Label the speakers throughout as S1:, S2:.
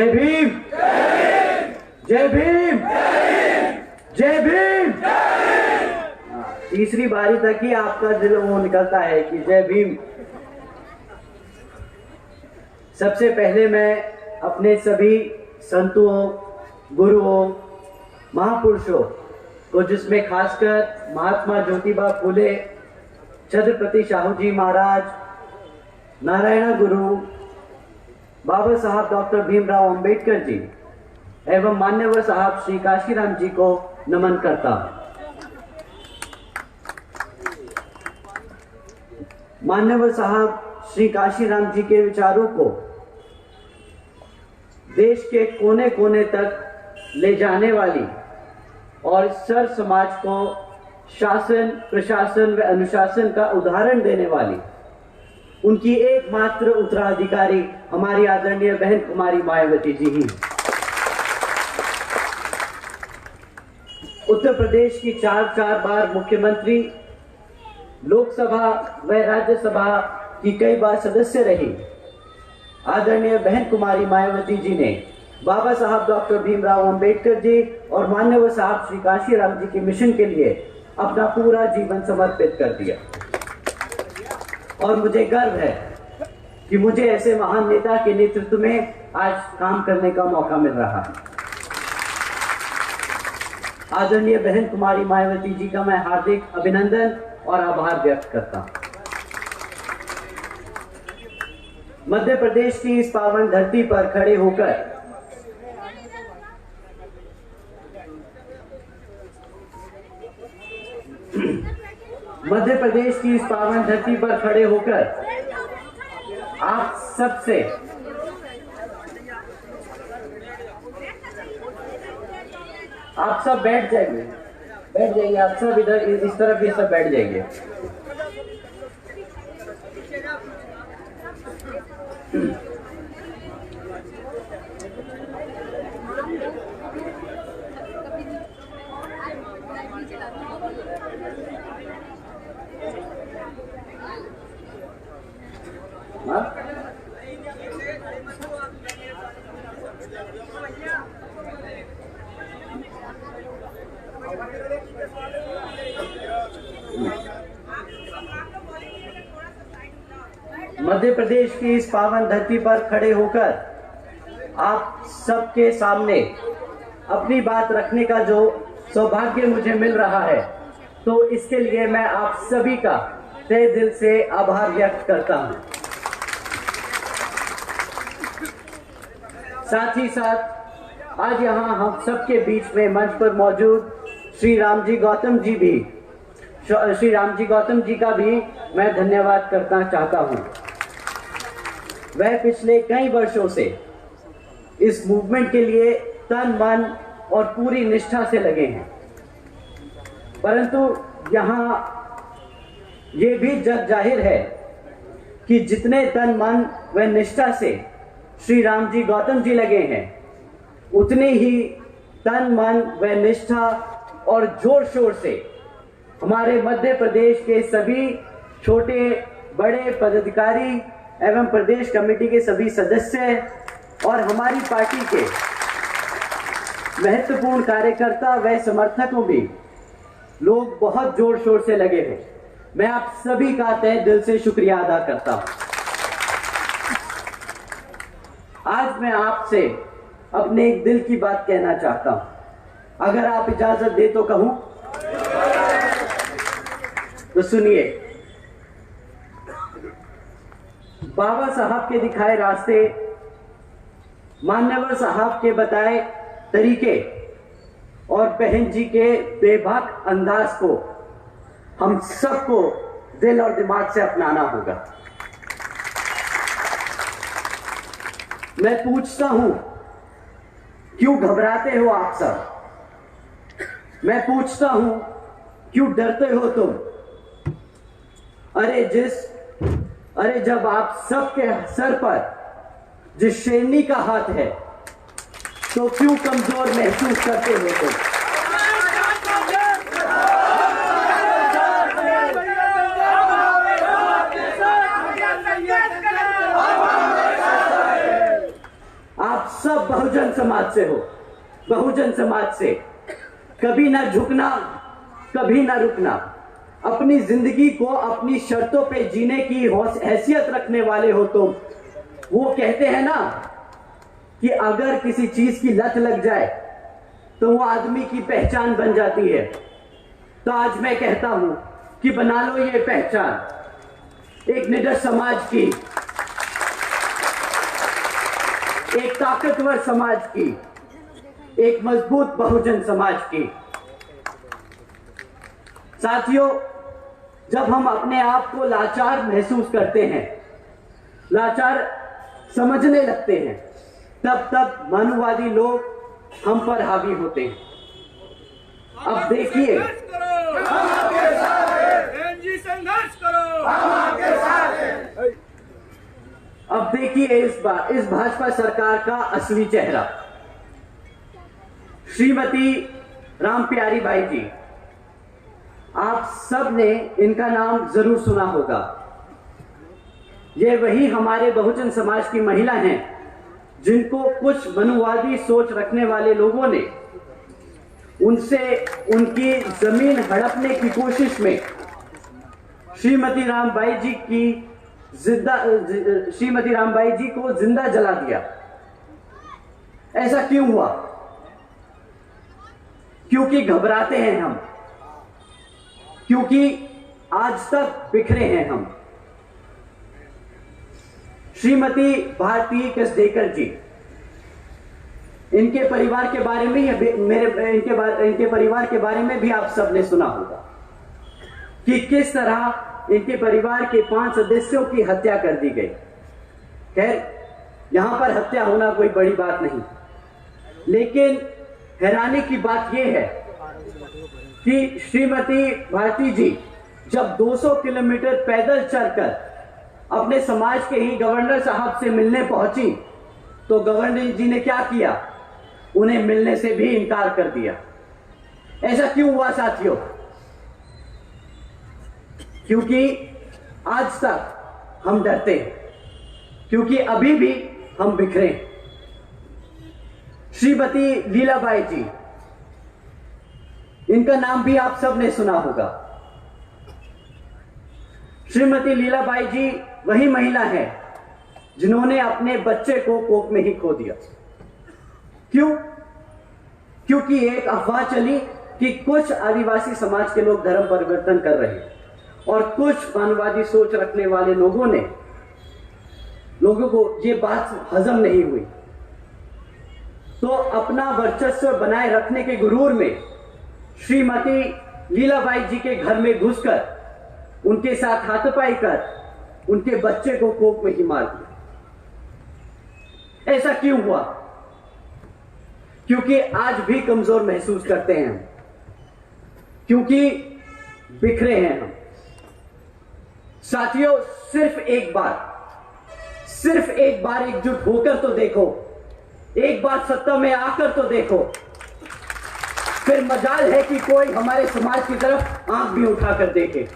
S1: जय भीम, जय भीम, जय भीम। तीसरी बारी तक ही आपका दिल वो निकलता है कि जय भीम। सबसे पहले मैं अपने सभी संतों, गुरुओं, महापुरुषों को, जिसमें खासकर महात्मा ज्योतिबा फूले, छत्रपति शाहू जी महाराज, नारायण गुरु, बाबा साहब डॉक्टर भीमराव अंबेडकर जी एवं मान्यवर साहब श्री काशीराम जी को नमन करता हूं। मान्यवर साहब श्री काशीराम जी के विचारों को देश के कोने कोने तक ले जाने वाली और सर्व समाज को शासन, प्रशासन व अनुशासन का उदाहरण देने वाली उनकी एकमात्र उत्तराधिकारी हमारी आदरणीय बहन कुमारी मायावती जी ही। उत्तर प्रदेश की चार बार मुख्यमंत्री, लोकसभा व राज्यसभा की कई बार सदस्य रही आदरणीय बहन कुमारी मायावती जी ने बाबा साहब डॉक्टर भीमराव अंबेडकर जी और मान्यवर साहब श्री काशीराम जी के मिशन के लिए अपना पूरा जीवन समर्पित कर दिया। और मुझे गर्व है कि मुझे ऐसे महान नेता के नेतृत्व में आज काम करने का मौका मिल रहा है। आदरणीय बहन कुमारी मायावती जी का मैं हार्दिक अभिनंदन और आभार व्यक्त करता हूं। मध्य प्रदेश की इस पावन धरती पर खड़े होकर मध्य प्रदेश की इस पावन धरती पर खड़े होकर आप सबसे आप सब बैठ जाइए, आप सब इधर इस तरफ ये सब बैठ जाइए। मध्य प्रदेश की इस पावन धरती पर खड़े होकर आप सबके सामने अपनी बात रखने का जो सौभाग्य मुझे मिल रहा है, तो इसके लिए मैं आप सभी का तहे दिल से आभार व्यक्त करता हूं। साथ ही साथ आज यहाँ हम सबके बीच में मंच पर मौजूद श्री रामजी गौतम जी का भी मैं धन्यवाद करना चाहता हूँ। वह पिछले कई वर्षों से इस मूवमेंट के लिए तन मन और पूरी निष्ठा से लगे हैं, परंतु यहाँ ये भी जग जाहिर है कि जितने तन मन व निष्ठा से श्री रामजी गौतम जी लगे हैं, उतनी ही तन मन व निष्ठा और जोर शोर से हमारे मध्य प्रदेश के सभी छोटे बड़े पदाधिकारी एवं प्रदेश कमेटी के सभी सदस्य और हमारी पार्टी के महत्वपूर्ण कार्यकर्ता व समर्थकों भी लोग बहुत जोर शोर से लगे हैं। मैं आप सभी का तहे दिल से शुक्रिया अदा करता हूं। आज मैं आपसे अपने एक दिल की बात कहना चाहता हूं। अगर आप इजाजत दे तो कहूं? तो सुनिए। बाबा साहब के दिखाए रास्ते, मान्यवर साहब के बताए तरीके और बहन जी के बेबाक अंदाज को हम सबको दिल और दिमाग से अपनाना होगा। मैं पूछता हूं, क्यों घबराते हो आप सब? मैं पूछता हूं, क्यों डरते हो तुम? अरे जब आप सबके सर पर जिस शेरनी का हाथ है, तो क्यों कमजोर महसूस करते हो तुम? आप सब बहुजन समाज से हो, बहुजन समाज से कभी ना झुकना, कभी ना रुकना, अपनी जिंदगी को अपनी शर्तों पे जीने की हैसियत रखने वाले हो तुम। वो कहते हैं ना कि अगर किसी चीज की लत लग जाए तो वो आदमी की पहचान बन जाती है। तो आज मैं कहता हूं कि बना लो ये पहचान एक निडर समाज की, एक ताकतवर समाज की, एक मजबूत बहुजन समाज की। साथियों, जब हम अपने आप को लाचार महसूस करते हैं, लाचार समझने लगते हैं, तब मानववादी लोग हम पर हावी होते हैं। अब देखिए,
S2: संघर्ष करो,
S1: अब देखिए इस भाजपा सरकार का असली चेहरा। श्रीमती रामप्यारी बाई जी, आप सब ने इनका नाम जरूर सुना होगा। ये वही हमारे बहुजन समाज की महिला हैं जिनको कुछ मनुवादी सोच रखने वाले लोगों ने उनसे उनकी जमीन हड़पने की कोशिश में श्रीमती रामबाई जी को जिंदा जला दिया। ऐसा क्यों हुआ? क्योंकि घबराते हैं हम, क्योंकि आज तक बिखरे हैं हम। श्रीमती भारती कसडेकर जी, इनके परिवार के बारे में इनके परिवार के बारे में भी आप सबने सुना होगा कि किस तरह इनके परिवार के 5 सदस्यों की हत्या कर दी गई। खैर, यहां पर हत्या होना कोई बड़ी बात नहीं, लेकिन हैरानी की बात यह है कि श्रीमती भारती जी जब 200 किलोमीटर पैदल चलकर अपने समाज के ही गवर्नर साहब से मिलने पहुंची तो गवर्नर जी ने क्या किया? उन्हें मिलने से भी इनकार कर दिया। ऐसा क्यों हुआ साथियों? क्योंकि आज तक हम डरते हैं, क्योंकि अभी भी हम बिखरे। श्रीमती लीलाबाई जी, इनका नाम भी आप सब ने सुना होगा। श्रीमती लीलाबाई जी वही महिला है जिन्होंने अपने बच्चे को कोख में ही खो दिया। क्यों? क्योंकि एक अफवाह चली कि कुछ आदिवासी समाज के लोग धर्म परिवर्तन कर रहे हैं और कुछ मानववादी सोच रखने वाले लोगों को ये बात हजम नहीं हुई, तो अपना वर्चस्व बनाए रखने के गुरूर में श्रीमती लीलाबाई जी के घर में घुसकर उनके साथ हाथापाई कर उनके बच्चे को कोख में ही मार दिया। ऐसा क्यों हुआ? क्योंकि आज भी कमजोर महसूस करते हैं हम, क्योंकि बिखरे हैं हम। साथियों, सिर्फ एक बार एकजुट होकर तो देखो, एक बार सत्ता में आकर तो देखो, फिर मजाल है कि कोई हमारे समाज की तरफ आंख भी उठाकर देखे।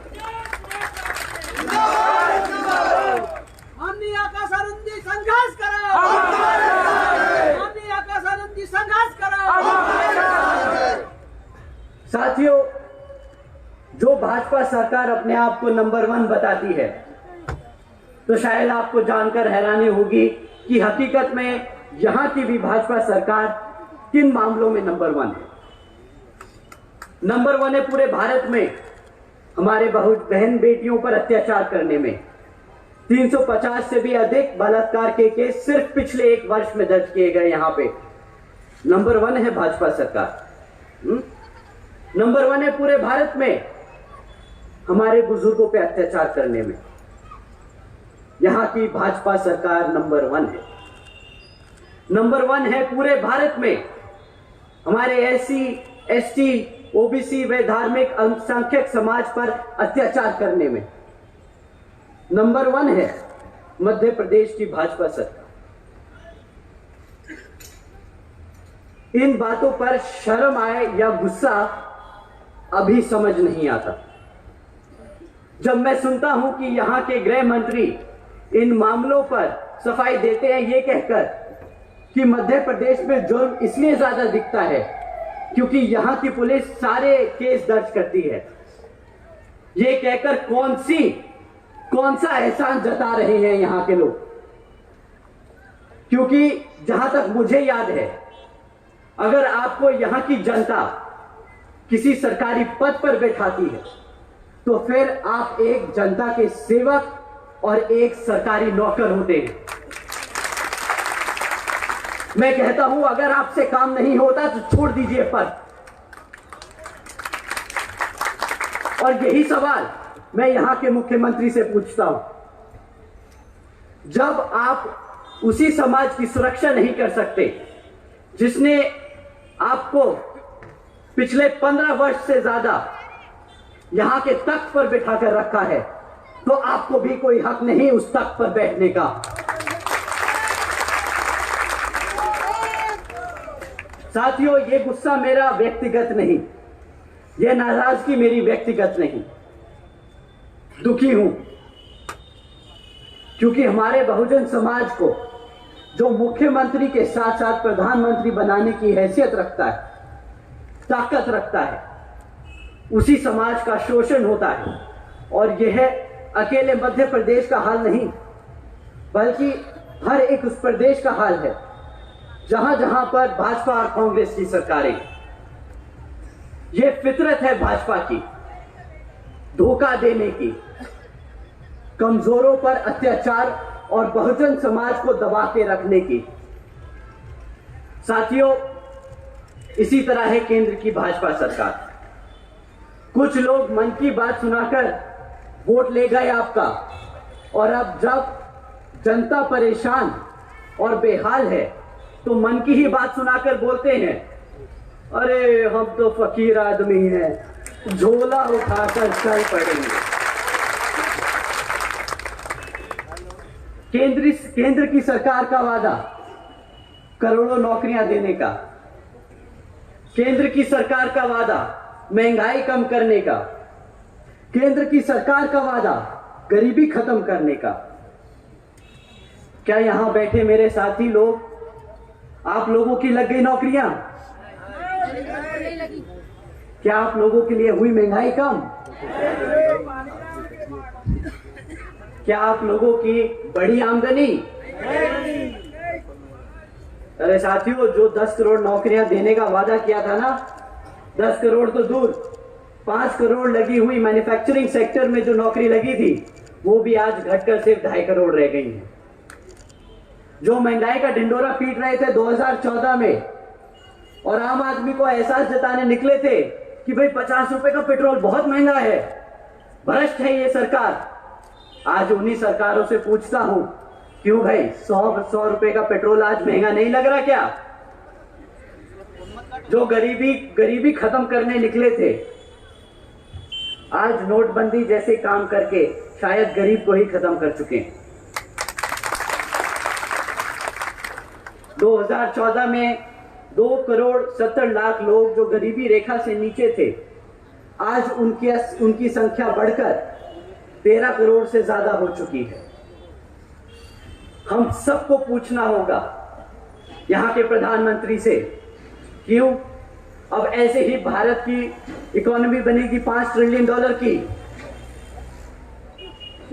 S2: संघर्ष करो, संघर्ष करो।
S1: साथियों, जो भाजपा सरकार अपने आप को नंबर 1 बताती है, तो शायद आपको जानकर हैरानी होगी कि हकीकत में यहां की भी भाजपा सरकार किन मामलों में नंबर 1 है। नंबर 1 है पूरे भारत में हमारे बहन बेटियों पर अत्याचार करने में। 350 से भी अधिक बलात्कार के केस सिर्फ पिछले 1 वर्ष में दर्ज किए गए। यहां पे नंबर 1 है भाजपा सरकार। नंबर 1 है पूरे भारत में हमारे बुजुर्गों पे अत्याचार करने में। यहां की भाजपा सरकार नंबर 1 है। नंबर 1 है पूरे भारत में हमारे SC, ST, OBC व धार्मिक अल्पसंख्यक समाज पर अत्याचार करने में। नंबर 1 है मध्य प्रदेश की भाजपा सरकार। इन बातों पर शर्म आए या गुस्सा अभी समझ नहीं आता। जब मैं सुनता हूं कि यहां के गृह मंत्री इन मामलों पर सफाई देते हैं ये कहकर कि मध्य प्रदेश में जुर्म इसलिए ज्यादा दिखता है क्योंकि यहां की पुलिस सारे केस दर्ज करती है। ये कहकर कौन सा एहसान जता रहे हैं यहां के लोग, क्योंकि जहां तक मुझे याद है, अगर आपको यहां की जनता किसी सरकारी पद पर बैठाती है तो फिर आप एक जनता के सेवक और एक सरकारी नौकर होते हैं। मैं कहता हूं, अगर आपसे काम नहीं होता तो छोड़ दीजिए पद। और यही सवाल मैं यहां के मुख्यमंत्री से पूछता हूं, जब आप उसी समाज की सुरक्षा नहीं कर सकते जिसने आपको पिछले 15 वर्ष से ज्यादा यहां के तख्त पर बिठाकर रखा है, तो आपको भी कोई हक नहीं उस तख्त पर बैठने का। साथियों, ये गुस्सा मेरा व्यक्तिगत नहीं, ये नाराजगी मेरी व्यक्तिगत नहीं। दुखी हूं क्योंकि हमारे बहुजन समाज को, जो मुख्यमंत्री के साथ साथ प्रधानमंत्री बनाने की हैसियत रखता है, ताकत रखता है, उसी समाज का शोषण होता है। और यह अकेले मध्य प्रदेश का हाल नहीं, बल्कि हर एक उस प्रदेश का हाल है जहां जहां पर भाजपा और कांग्रेस की सरकारें। यह फितरत है भाजपा की, धोखा देने की, कमजोरों पर अत्याचार और बहुजन समाज को दबा के रखने की। साथियों, इसी तरह है केंद्र की भाजपा सरकार। कुछ लोग मन की बात सुनाकर वोट ले गए आपका, और अब जब जनता परेशान और बेहाल है तो मन की ही बात सुनाकर बोलते हैं, अरे हम तो फकीर आदमी हैं, झोला उठाकर चल पड़ेंगे। केंद्र की सरकार का वादा करोड़ों नौकरियां देने का, केंद्र की सरकार का वादा महंगाई कम करने का, केंद्र की सरकार का वादा गरीबी खत्म करने का। क्या यहां बैठे मेरे साथी लोग, आप लोगों की लग गई नौकरियां? क्या आप लोगों के लिए हुई महंगाई कम? क्या आप लोगों की बड़ी आमदनी? अरे साथियों, जो 10 करोड़ नौकरियां देने का वादा किया था ना, 10 करोड़ तो दूर, 5 करोड़ लगी हुई मैन्युफैक्चरिंग सेक्टर में जो नौकरी लगी थी, वो भी आज घटकर सिर्फ 2.5 करोड़ रह गई है। जो महंगाई का ढिंडोरा पीट रहे थे 2014 में, और आम आदमी को एहसास जताने निकले थे कि भाई 50 रुपए का पेट्रोल बहुत महंगा है, भ्रष्ट है ये सरकार, आज उन्हीं सरकारों से पूछता हूं, क्यों भाई 100 रुपए का पेट्रोल आज महंगा नहीं लग रहा क्या? जो गरीबी खत्म करने निकले थे, आज नोटबंदी जैसे काम करके शायद गरीब को ही खत्म कर चुके हैं। 2014 में 2 करोड़ 70 लाख लोग जो गरीबी रेखा से नीचे थे, आज उनकी संख्या बढ़कर 13 करोड़ से ज्यादा हो चुकी है। हम सबको पूछना होगा यहां के प्रधानमंत्री से, क्यों अब ऐसे ही भारत की इकोनॉमी बनेगी $5 ट्रिलियन की?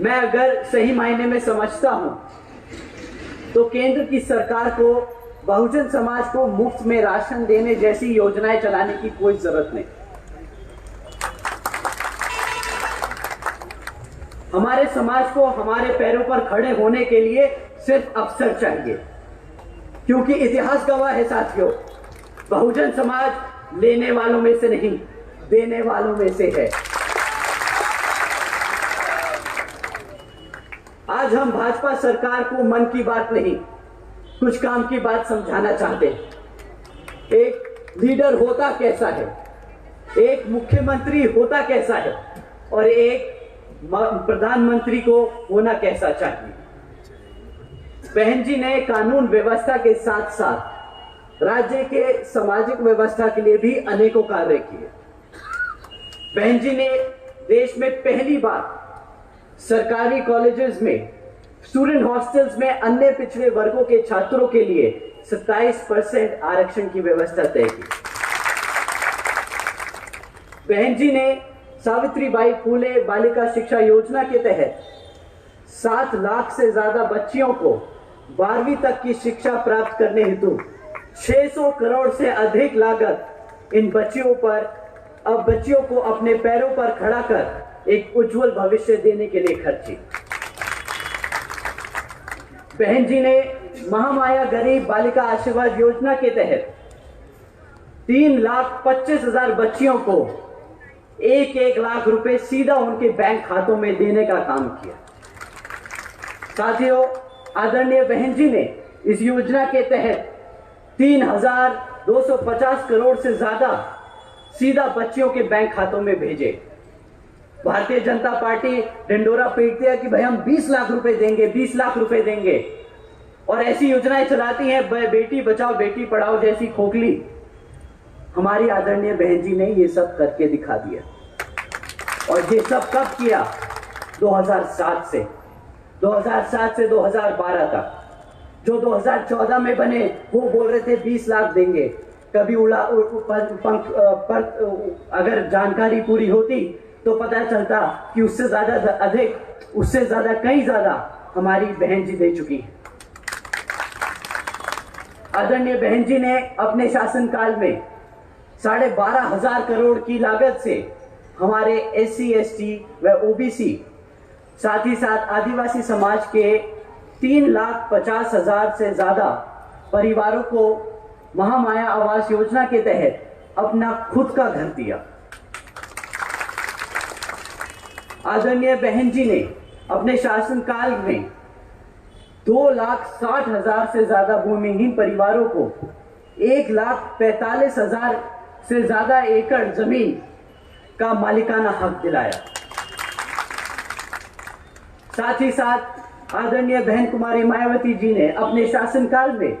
S1: मैं अगर सही मायने में समझता हूं तो केंद्र की सरकार को बहुजन समाज को मुफ्त में राशन देने जैसी योजनाएं चलाने की कोई जरूरत नहीं। हमारे समाज को हमारे पैरों पर खड़े होने के लिए सिर्फ अवसर चाहिए, क्योंकि इतिहास गवाह है साथियों, बहुजन समाज लेने वालों में से नहीं, देने वालों में से है। आज हम भाजपा सरकार को मन की बात नहीं, कुछ काम की बात समझाना चाहते हैं। एक लीडर होता कैसा है, एक मुख्यमंत्री होता कैसा है, और एक प्रधानमंत्री को होना कैसा चाहिए। बहन जी ने कानून व्यवस्था के साथ साथ राज्य के सामाजिक व्यवस्था के लिए भी अनेकों कार्य किए। बहन जी ने देश में पहली बार सरकारी कॉलेजेस में, स्टूडेंट हॉस्टल्स में अन्य पिछड़े वर्गों के छात्रों के लिए 27% आरक्षण की व्यवस्था तय की। बहन जी ने सावित्रीबाई फूले बालिका शिक्षा योजना के तहत 7 लाख से ज्यादा बच्चियों को 12वीं तक की शिक्षा प्राप्त करने हेतु 600 करोड़ से अधिक लागत इन बच्चियों को अपने पैरों पर खड़ा कर एक उज्जवल भविष्य देने के लिए खर्ची। बहन जी ने महामाया गरीब बालिका आशीर्वाद योजना के तहत 3,25,000 बच्चियों को 1-1 लाख रुपए सीधा उनके बैंक खातों में देने का काम किया। साथियों, आदरणीय बहन जी ने इस योजना के तहत 3,250 करोड़ से ज्यादा सीधा बच्चियों के बैंक खातों में भेजे। भारतीय जनता पार्टी ढिंडोरा पीटती है कि भाई हम 20 लाख रुपए देंगे, 20 लाख रुपए देंगे, और ऐसी योजनाएं चलाती हैं बेटी बचाओ बेटी पढ़ाओ जैसी खोखली। हमारी आदरणीय बहन जी ने ये सब करके दिखा दिया। और ये सब कब किया? 2007 से 2012 तक। जो 2014 में बने वो बोल रहे थे 20 लाख देंगे। कभी अगर जानकारी पूरी होती तो पता चलता कि उससे ज्यादा अधिक, उससे ज्यादा कहीं ज्यादा हमारी बहन जी दे चुकी हैं। आदरणीय बहन जी ने अपने शासनकाल में 12,500 करोड़ की लागत से हमारे SC, ST व OBC साथ ही साथ आदिवासी समाज के 3,50,000 से ज्यादा परिवारों को महामाया आवास योजना के तहत अपना खुद का घर दिया। आदरणीय बहन जी ने अपने शासनकाल में 2,60,000 से ज्यादा भूमिहीन परिवारों को 1,45,000 से ज्यादा एकड़ जमीन का मालिकाना हक दिलाया। साथ ही साथ आदरणीय बहन कुमारी मायावती जी ने अपने शासनकाल में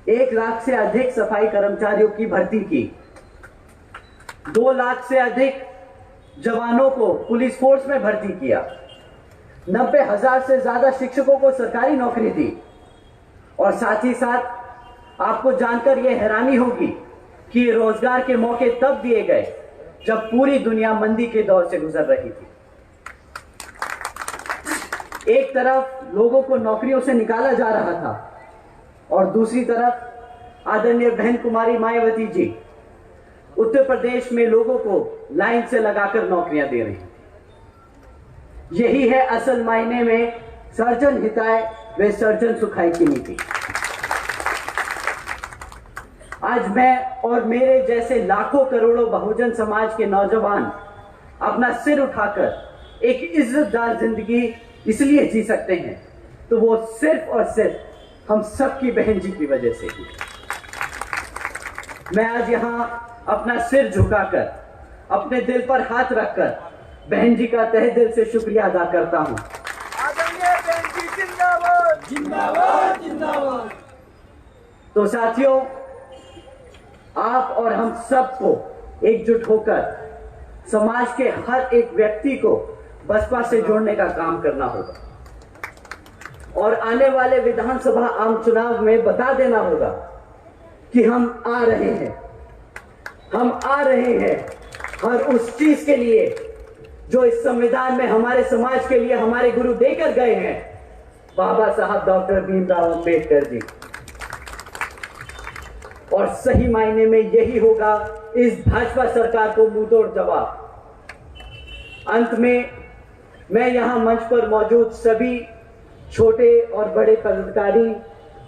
S1: 1 लाख से अधिक सफाई कर्मचारियों की भर्ती की। 2 लाख से अधिक जवानों को पुलिस फोर्स में भर्ती किया। 90,000 से ज्यादा शिक्षकों को सरकारी नौकरी दी। और साथ ही साथ आपको जानकर यह हैरानी होगी कि रोजगार के मौके तब दिए गए जब पूरी दुनिया मंदी के दौर से गुजर रही थी। एक तरफ लोगों को नौकरियों से निकाला जा रहा था और दूसरी तरफ आदरणीय बहन कुमारी मायावती जी उत्तर प्रदेश में लोगों को लाइन से लगाकर नौकरियां दे रही हैं। यही है असल मायने में सर्जन हिताय व सर्जन सुखाय की नीति। आज मैं और मेरे जैसे लाखों करोड़ों बहुजन समाज के नौजवान अपना सिर उठाकर एक इज्जतदार जिंदगी इसलिए जी सकते हैं तो वो सिर्फ और सिर्फ हम सबकी बहन जी की वजह से ही। मैं आज यहां अपना सिर झुकाकर अपने दिल पर हाथ रखकर बहन जी का तहे दिल से शुक्रिया अदा करता हूं।
S2: आदरणीय बहन जी जिंदाबाद जिंदाबाद जिंदाबाद।
S1: तो साथियों, आप और हम सबको एकजुट होकर समाज के हर एक व्यक्ति को बसपा से जोड़ने का काम करना होगा और आने वाले विधानसभा आम चुनाव में बता देना होगा कि हम आ रहे हैं, हम आ रहे हैं हर उस चीज के लिए जो इस संविधान में हमारे समाज के लिए हमारे गुरु देकर गए हैं, बाबा साहब डॉक्टर भीमराव अंबेडकर जी। और सही मायने में यही होगा इस भाजपा सरकार को मुंहतोड़ जवाब। अंत में मैं यहां मंच पर मौजूद सभी छोटे और बड़े पदाधिकारी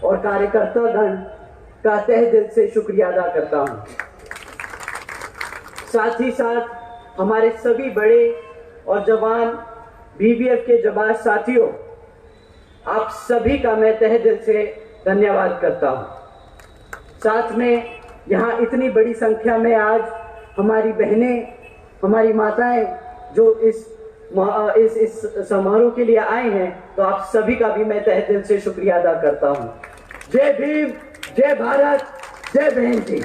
S1: और कार्यकर्तागण का तहे दिल से शुक्रिया अदा करता हूं। साथ ही साथ हमारे सभी बड़े और जवान BBF के जवान साथियों, आप सभी का मैं तहे दिल से धन्यवाद करता हूं। साथ में यहाँ इतनी बड़ी संख्या में आज हमारी बहनें, हमारी माताएं जो इस समारोह के लिए आए हैं, तो आप सभी का भी मैं तहे दिल से शुक्रिया अदा करता हूं। जय भीम, जय भारत, जय बहन जी।